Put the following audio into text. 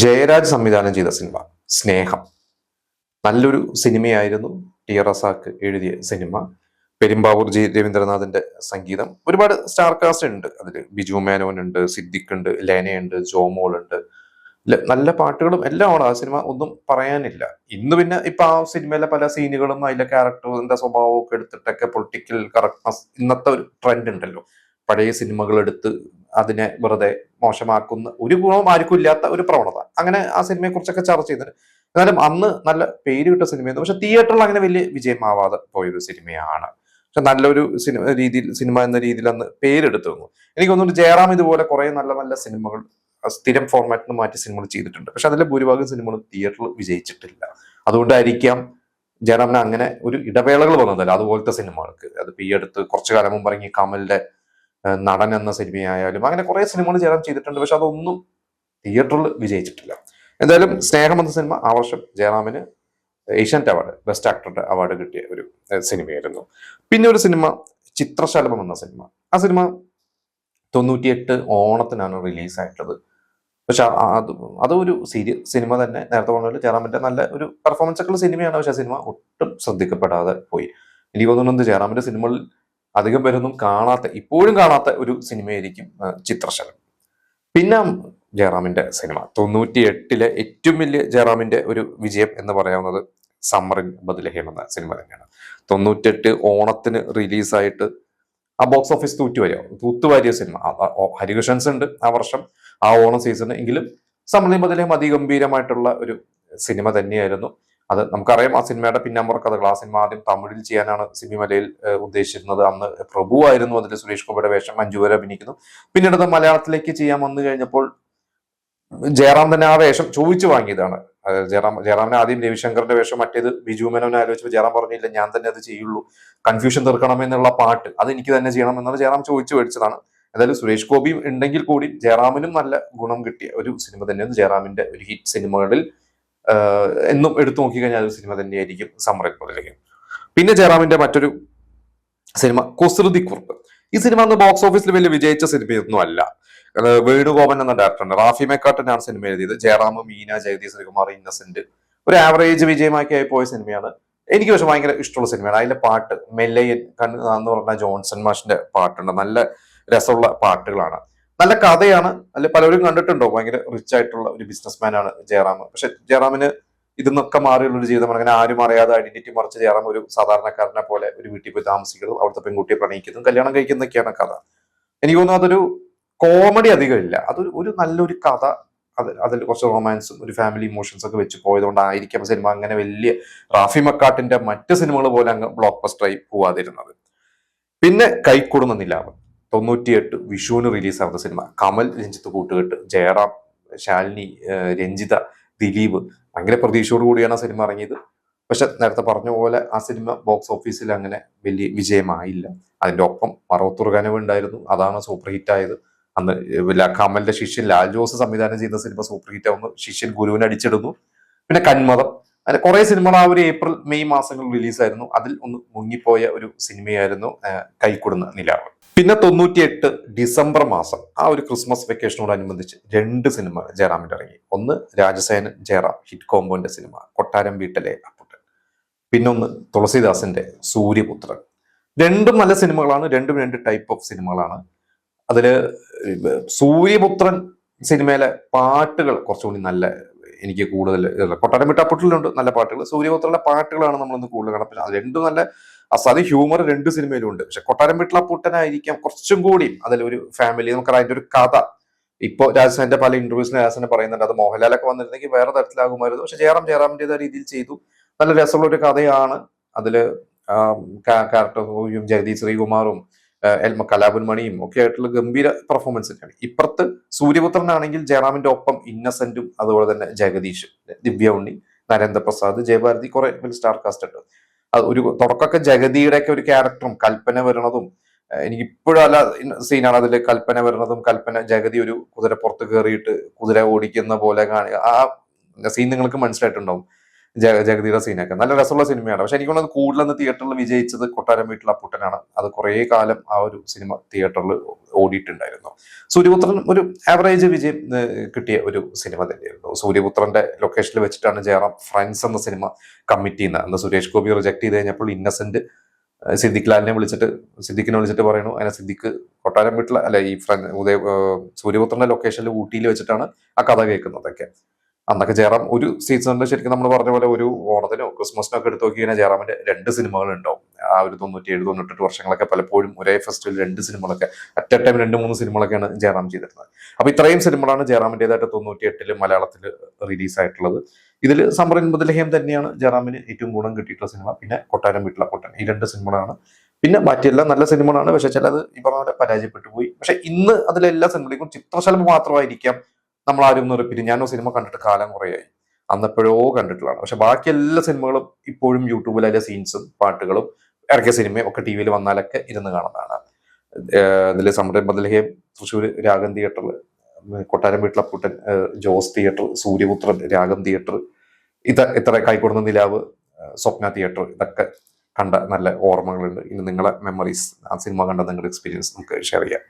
ജയരാജ് സംവിധാനം ചെയ്ത സിനിമ സ്നേഹം നല്ലൊരു സിനിമയായിരുന്നു. ടി റസാക്ക് എഴുതിയ സിനിമ. പെരുമ്പാവൂർ ജി രവീന്ദ്രനാഥിന്റെ സംഗീതം. ഒരുപാട് സ്റ്റാർ കാസ്റ്റ് ഉണ്ട് അതിൽ. ബിജു മേനോൻ ഉണ്ട്, സിദ്ദിഖ് ഉണ്ട്, ലെനയുണ്ട്, ജോമോൾ ഉണ്ട്. നല്ല പാട്ടുകളും എല്ലാം ആണ്. ആ സിനിമ ഒന്നും പറയാനില്ല. ഇന്ന് പിന്നെ ഇപ്പൊ ആ സിനിമയിലെ പല സീനുകളും അതിലെ ക്യാരക്ടറിന്റെ സ്വഭാവവും ഒക്കെ എടുത്തിട്ടൊക്കെ പൊളിറ്റിക്കൽ കറക്റ്റ്നസ് ഇന്നത്തെ ഒരു ട്രെൻഡ് ഉണ്ടല്ലോ. പഴയ സിനിമകൾ എടുത്ത് അതിനെ വെറുതെ മോശമാക്കുന്ന ഒരു ഗുണവും ആർക്കും ഇല്ലാത്ത ഒരു പ്രവണത. അങ്ങനെ ആ സിനിമയെ കുറിച്ചൊക്കെ ചർച്ച ചെയ്തിട്ട് എന്നാലും അന്ന് നല്ല പേര് കിട്ട സിനിമയായിരുന്നു. പക്ഷെ തിയേറ്ററിൽ അങ്ങനെ വലിയ വിജയമാവാതെ പോയൊരു സിനിമയാണ്. പക്ഷെ നല്ലൊരു സിനിമ എന്ന രീതിയിൽ അന്ന് പേരെടുത്തു വന്നു. എനിക്ക് തോന്നുന്നു ജയറാം ഇതുപോലെ കുറെ നല്ല നല്ല സിനിമകൾ സ്ഥിരം ഫോർമാറ്റിന് മാറ്റി സിനിമകൾ ചെയ്തിട്ടുണ്ട്. പക്ഷെ അതിലെ ഭൂരിഭാഗം സിനിമകളും തിയേറ്ററിൽ വിജയിച്ചിട്ടില്ല. അതുകൊണ്ടായിരിക്കാം ജയറാമിന് അങ്ങനെ ഒരു ഇടവേളകൾ വന്നതല്ല അതുപോലത്തെ സിനിമകൾക്ക്. അത് ഈ അടുത്ത് കുറച്ചു കാലം മുമ്പ് ഇറങ്ങി കമലിന്റെ നടൻ എന്ന സിനിമയായാലും അങ്ങനെ കുറെ സിനിമകൾ ജയറാം ചെയ്തിട്ടുണ്ട്. പക്ഷെ അതൊന്നും തിയേറ്ററിൽ വിജയിച്ചിട്ടില്ല. എന്തായാലും സ്നേഹം എന്ന സിനിമ ആ വർഷം ജയറാമിന് ഏഷ്യാനെറ്റ് അവാർഡ് ബെസ്റ്റ് ആക്ടറുടെ അവാർഡ് കിട്ടിയ ഒരു സിനിമയായിരുന്നു. പിന്നെ ഒരു സിനിമ ചിത്രശലഭം എന്ന സിനിമ. ആ സിനിമ 98 ഓണത്തിനാണ് റിലീസായിട്ടുള്ളത്. പക്ഷെ അതൊരു സിനിമ തന്നെ. നേരത്തെ പറഞ്ഞ പോലെ ജയറാമിന്റെ നല്ല ഒരു പെർഫോമൻസ് ഒക്കെ ഉള്ള സിനിമയാണ്. പക്ഷെ ആ സിനിമ ഒട്ടും ശ്രദ്ധിക്കപ്പെടാതെ പോയി. എനിക്ക് തോന്നുന്നത് ജയറാമിന്റെ സിനിമകളിൽ അധികം പേരൊന്നും കാണാത്ത, ഇപ്പോഴും കാണാത്ത ഒരു സിനിമയായിരിക്കും ചിത്രശലഭം. പിന്നെ ജയറാമിന്റെ സിനിമ 98 ഏറ്റവും വലിയ ജയറാമിന്റെ ഒരു വിജയം എന്ന് പറയാവുന്നത് സമ്മറിൻ ബദ്ലഹേം എന്ന സിനിമ തന്നെയാണ്. 98 ഓണത്തിന് റിലീസായിട്ട് ആ ബോക്സ് ഓഫീസ് തൂത്തുവാരിയ സിനിമ. ഹരികൃഷ്ണൻസ് ഉണ്ട് ആ വർഷം ആ ഓണം സീസൺ. എങ്കിലും സമ്മറിൻ ബദ്ലഹേം അതിഗംഭീരമായിട്ടുള്ള ഒരു സിനിമ തന്നെയായിരുന്നു. അത് നമുക്കറിയാം. ആ സിനിമയുടെ പിന്നാമ്പുറ കഥകൾ. ആ സിനിമ ആദ്യം തമിഴിൽ ചെയ്യാനാണ് സിബി മലയിൽ ഉദ്ദേശിച്ചിരുന്നത്. അന്ന് പ്രഭു ആയിരുന്നു അതിൽ സുരേഷ് ഗോപിയുടെ വേഷം. മഞ്ജു വാര്യർ അഭിനയിക്കുന്നു. പിന്നീട് അത് മലയാളത്തിലേക്ക് ചെയ്യാൻ വന്നു കഴിഞ്ഞപ്പോൾ ജയറാം തന്നെ ആ വേഷം ചോദിച്ചു വാങ്ങിയതാണ്. ജയറാമിന് ആദ്യം രവിശങ്കറിന്റെ വേഷം, മറ്റേത് ബിജു മേനോനെ ആലോചിച്ചപ്പോൾ ജയറാം പറഞ്ഞില്ല, ഞാൻ തന്നെ അത് ചെയ്യുള്ളൂ, കൺഫ്യൂഷൻ തീർക്കണമെന്നുള്ള പാട്ട് അത് എനിക്ക് തന്നെ ചെയ്യണം എന്നാണ് ജയറാം ചോദിച്ചു മേടിച്ചതാണ്. എന്തായാലും സുരേഷ് ഗോപി ഉണ്ടെങ്കിൽ കൂടി ജയറാമിനും നല്ല ഗുണം കിട്ടിയ ഒരു സിനിമ തന്നെയാണ്. ജയറാമിന്റെ ഒരു ഹിറ്റ് സിനിമകളിൽ എന്നും എടുത്തു നോക്കിക്കഴിഞ്ഞാൽ ഒരു സിനിമ തന്നെയായിരിക്കും സമ്മറിൻ ബദ്ലഹേം. പിന്നെ ജയറാമിന്റെ മറ്റൊരു സിനിമ കുസൃതിക്കുറുപ്പ്. ഈ സിനിമ അന്ന് ബോക്സ് ഓഫീസിൽ വലിയ വിജയിച്ച സിനിമയൊന്നും അല്ല. വേണുഗോപൻ എന്ന ഡയറക്ടറുണ്ട്. റാഫി മേക്കാട്ടനാണ് സിനിമ എഴുതിയത്. ജയറാം, മീന, ജഗദീഷ് ശ്രീകുമാർ, ഇന്നസെന്റ്. ഒരു ആവറേജ് വിജയമാക്കിയായി പോയ സിനിമയാണ്. എനിക്ക് പക്ഷെ ഭയങ്കര ഇഷ്ടമുള്ള സിനിമയാണ്. അതിലെ പാട്ട് മെല്ലയൻ എന്ന് പറഞ്ഞ ജോൺസൺ മാഷിന്റെ പാട്ടുണ്ട്. നല്ല രസമുള്ള പാട്ടുകളാണ്. നല്ല കഥയാണ്. അല്ലെ പലരും കണ്ടിട്ടുണ്ടോ? ഭയങ്കര റിച്ച് ആയിട്ടുള്ള ഒരു ബിസിനസ്മാൻ ആണ് ജയറാം. പക്ഷെ ജയറാമിന് ഇതിന്നൊക്കെ മാറിയുള്ള ഒരു ജീവിതമാണ്. അങ്ങനെ ആരും അറിയാതെ ഐഡന്റിറ്റി മറിച്ച് ജയറാം ഒരു സാധാരണക്കാരനെ പോലെ ഒരു വീട്ടിൽ പോയി താമസിക്കുന്നതും അവിടുത്തെ പെൺകുട്ടിയെ പ്രണയിക്കുന്നതും കല്യാണം കഴിക്കുന്നതൊക്കെയാണ് കഥ. എനിക്ക് തോന്നുന്നു അതൊരു കോമഡി അധികം ഇല്ല. ഒരു നല്ലൊരു കഥ. അതിൽ കുറച്ച് റൊമാൻസും ഒരു ഫാമിലി ഇമോഷൻസ് ഒക്കെ വെച്ച് പോയതുകൊണ്ടായിരിക്കാം സിനിമ അങ്ങനെ വലിയ റാഫി മക്കാട്ടിന്റെ മറ്റ് സിനിമകൾ പോലെ അങ്ങ് ബ്ലോക്ക് ബസ്റ്ററായി പോവാതിരുന്നത്. പിന്നെ കൈക്കൊടുന്ന നിലാവ് 98 വിഷുവിന് റിലീസാവുന്ന സിനിമ. കമൽ, രഞ്ജിത്ത് കൂട്ടുകെട്ട്, ജയറാം, ശാലിനി, രഞ്ജിത, ദിലീപ്. ഭയങ്കര പ്രതീക്ഷയോട് കൂടിയാണ് ആ സിനിമ ഇറങ്ങിയത്. പക്ഷെ നേരത്തെ പറഞ്ഞ പോലെ ആ സിനിമ ബോക്സ് ഓഫീസിൽ അങ്ങനെ വലിയ വിജയമായില്ല. അതിന്റെ ഒപ്പം മറവത്തൂർ കനവ് ഉണ്ടായിരുന്നു. അതാണ് സൂപ്പർ ഹിറ്റ് ആയത്. അന്ന് കമലിന്റെ ശിഷ്യൻ ലാൽ ജോസ് സംവിധാനം ചെയ്യുന്ന സിനിമ സൂപ്പർ ഹിറ്റ് ആവുന്നു. ശിഷ്യൻ ഗുരുവിനെ അടിച്ചിടുന്നു. പിന്നെ കന്മതം. അങ്ങനെ കുറെ സിനിമകൾ ആ ഒരു ഏപ്രിൽ മെയ് മാസങ്ങളിൽ റിലീസായിരുന്നു. അതിൽ ഒന്ന് മുങ്ങിപ്പോയ ഒരു സിനിമയായിരുന്നു കൈക്കൊടുന്ന നിലാവ്. പിന്നെ 98 ഡിസംബർ മാസം ആ ഒരു ക്രിസ്മസ് വെക്കേഷനോടനുബന്ധിച്ച് 2 സിനിമ ജയറാമിന്റെ ഇറങ്ങി. ഒന്ന് രാജസേനൻ ജയറാം ഹിറ്റ് കോമ്പോന്റെ സിനിമ കൊട്ടാരം വീട്ടിലെ അപ്പുട്ടൻ. പിന്നൊന്ന് തുളസിദാസിന്റെ സൂര്യപുത്രൻ. രണ്ടും നല്ല സിനിമകളാണ്. രണ്ടും രണ്ട് ടൈപ്പ് ഓഫ് സിനിമകളാണ്. അതില് സൂര്യപുത്രൻ സിനിമയിലെ പാട്ടുകൾ കുറച്ചുകൂടി നല്ല, എനിക്ക് കൂടുതൽ കൊട്ടാരം വീട്ട് അപ്പുട്ടനിലുണ്ട് നല്ല പാട്ടുകൾ. സൂര്യപുത്രന്റെ പാട്ടുകളാണ് നമ്മളൊന്ന് കൂടുതൽ കാണാൻ. അത് രണ്ടും നല്ല അസാധ്യ ഹ്യൂമർ 2 സിനിമയിലും ഉണ്ട്. പക്ഷെ കൊട്ടാരം വീട്ടിലെ അപ്പൂട്ടനായിരിക്കാം കുറച്ചും കൂടി അതിലൊരു ഫാമിലി, നമുക്ക് അതിന്റെ ഒരു കഥ. ഇപ്പൊ രാജസേന്റെ പല ഇന്റർവ്യൂസിന് രാജസേനെ പറയുന്നുണ്ട് അത് മോഹൻലാലൊക്കെ വന്നിരുന്നെങ്കിൽ വേറെ തരത്തിലാകുമായിരുന്നു. പക്ഷെ ജയറാമിന്റേതായ രീതിയിൽ ചെയ്തു. നല്ല രസമുള്ള ഒരു കഥയാണ്. അതില് ക്യാരക്ടർ ജഗദീഷ് ശ്രീകുമാറും കലാഭൻ മണിയും ഒക്കെ ആയിട്ടുള്ള ഗംഭീര പെർഫോമൻസ് തന്നെയാണ്. ഇപ്പുറത്ത് സൂര്യപുത്രനാണെങ്കിൽ ജയറാമിന്റെ ഒപ്പം ഇന്നസെന്റും അതുപോലെ തന്നെ ജഗദീഷും, ദിവ്യ ഉണ്ണി, നരേന്ദ്രപ്രസാദ്, ജയഭാരതി, കുറെ വലിയ സ്റ്റാർ കാസ്റ്റ് ഉണ്ട്. ഒരു തുടക്കമൊക്കെ ജഗതിയുടെ ഒക്കെ ഒരു ക്യാരക്ടറും കൽപ്പന വരുന്നതും എനിക്ക് ഇപ്പോഴും അല്ല സീനാണ്. അതിൽ കൽപ്പന വരുന്നതും ജഗതി ഒരു കുതിരപ്പുറത്ത് കയറിയിട്ട് കുതിര ഓടിക്കുന്ന പോലെ ആ സീൻ നിങ്ങൾക്ക് മനസ്സിലായിട്ടുണ്ടാവും. ജഗതിയുടെ സീനൊക്കെ നല്ല രസമുള്ള സിനിമയാണ്. പക്ഷെ എനിക്ക് തോന്നുന്നത് കൂടുതലൊന്ന് തിയേറ്ററിൽ വിജയിച്ചത് കൊട്ടാരം വീട്ടിൽ അപ്പുട്ടനാണ്. അത് കുറേ കാലം ആ ഒരു സിനിമ തിയേറ്ററിൽ ഓടിയിട്ടുണ്ടായിരുന്നു. സൂര്യപുത്രൻ ഒരു ആവറേജ് വിജയം കിട്ടിയ ഒരു സിനിമ തന്നെയായിരുന്നു. സൂര്യപുത്രന്റെ ലൊക്കേഷനിൽ വെച്ചിട്ടാണ് ജയറാം ഫ്രണ്ട്സ് എന്ന സിനിമ കമ്മിറ്റ് ചെയ്യുന്നത്. അന്ന് സുരേഷ് ഗോപി റിജക്ട് ചെയ്ത് കഴിഞ്ഞപ്പോൾ ഇന്നസെന്റ് സിദ്ദിഖ് ലാലിനെ സിദ്ദിഖിനെ വിളിച്ചിട്ട് പറയുന്നു, അതിനെ സിദ്ദിഖ് കൊട്ടാരം വീട്ടിൽ അല്ല ഈ സൂര്യപുത്രന്റെ ലൊക്കേഷനിൽ ഊട്ടിയിൽ വെച്ചിട്ടാണ് ആ കഥ കേൾക്കുന്നതൊക്കെ. അന്നൊക്കെ ജയറാം ഒരു സീസണിൽ ശരിക്കും നമ്മൾ പറഞ്ഞ പോലെ ഒരു ഓണത്തിനോ ക്രിസ്മസിനോ ഒക്കെ എടുത്ത് നോക്കി കഴിഞ്ഞാൽ ജയറാമിന്റെ 2 സിനിമകൾ ഉണ്ടാവും. ആ ഒരു 97-98 വർഷങ്ങളൊക്കെ പലപ്പോഴും ഒരേ ഫെസ്റ്റിവൽ 2 സിനിമകളൊക്കെ അറ്റ് എ ടൈം 2-3 സിനിമകളൊക്കെയാണ് ജയറാം ചെയ്തിരുന്നത്. അപ്പൊ ഇത്രയും സിനിമകളാണ് ജയറാമിന്റേതായിട്ട് 98 മലയാളത്തിൽ റിലീസായിട്ടുള്ളത്. ഇതിൽ സമ്മറിൻ ബദലഹേം തന്നെയാണ് ജയറാമിന് ഏറ്റവും ഗുണം കിട്ടിയിട്ടുള്ള സിനിമ. പിന്നെ കൊട്ടാരം വീട്ടിലെ പൊട്ടൻ, ഈ 2 സിനിമകളാണ്. പിന്നെ ബാക്കിയെല്ലാം നല്ല സിനിമകളാണ്, പക്ഷെ ചിലത് ഈ പറഞ്ഞ പോലെ പരാജയപ്പെട്ടു പോയി. പക്ഷെ ഇന്ന് അതിലെല്ലാ സിനിമയിലേക്കും ചിത്രശലഭം മാത്രമായിരിക്കാം നമ്മൾ ആരും ഒന്ന് റിപ്പീറ്റ്. ഞാനോ സിനിമ കണ്ടിട്ട് കാലം കുറയായി, അന്നെപ്പോഴോ കണ്ടിട്ടുള്ളതാണ്. പക്ഷെ ബാക്കി എല്ലാ സിനിമകളും ഇപ്പോഴും യൂട്യൂബിൽ അതിലെ സീൻസും പാട്ടുകളും ഇറക്കിയ സിനിമയും ഒക്കെ ടി വിയിൽ വന്നാലൊക്കെ ഇരുന്ന് കാണുന്നതാണ്. ഇതിൽ സമ്മറിൻ ബദലഹേം തൃശ്ശൂർ രാഗം തിയേറ്ററിൽ, കൊട്ടാരം വീട്ടിലെ അപ്പൂട്ടൻ ജോസ് തിയേറ്റർ, സൂര്യപുത്രൻ രാഗം തിയേറ്റർ, ഇത്ര കൈക്കൊടുന്ന നിലാവ് സ്വപ്ന തിയേറ്റർ, ഇതൊക്കെ കണ്ട നല്ല ഓർമ്മകളുണ്ട്. ഇനി നിങ്ങളെ മെമ്മറീസ്, ആ സിനിമ കണ്ട നിങ്ങളുടെ എക്സ്പീരിയൻസ് നമുക്ക് ഷെയർ ചെയ്യാം.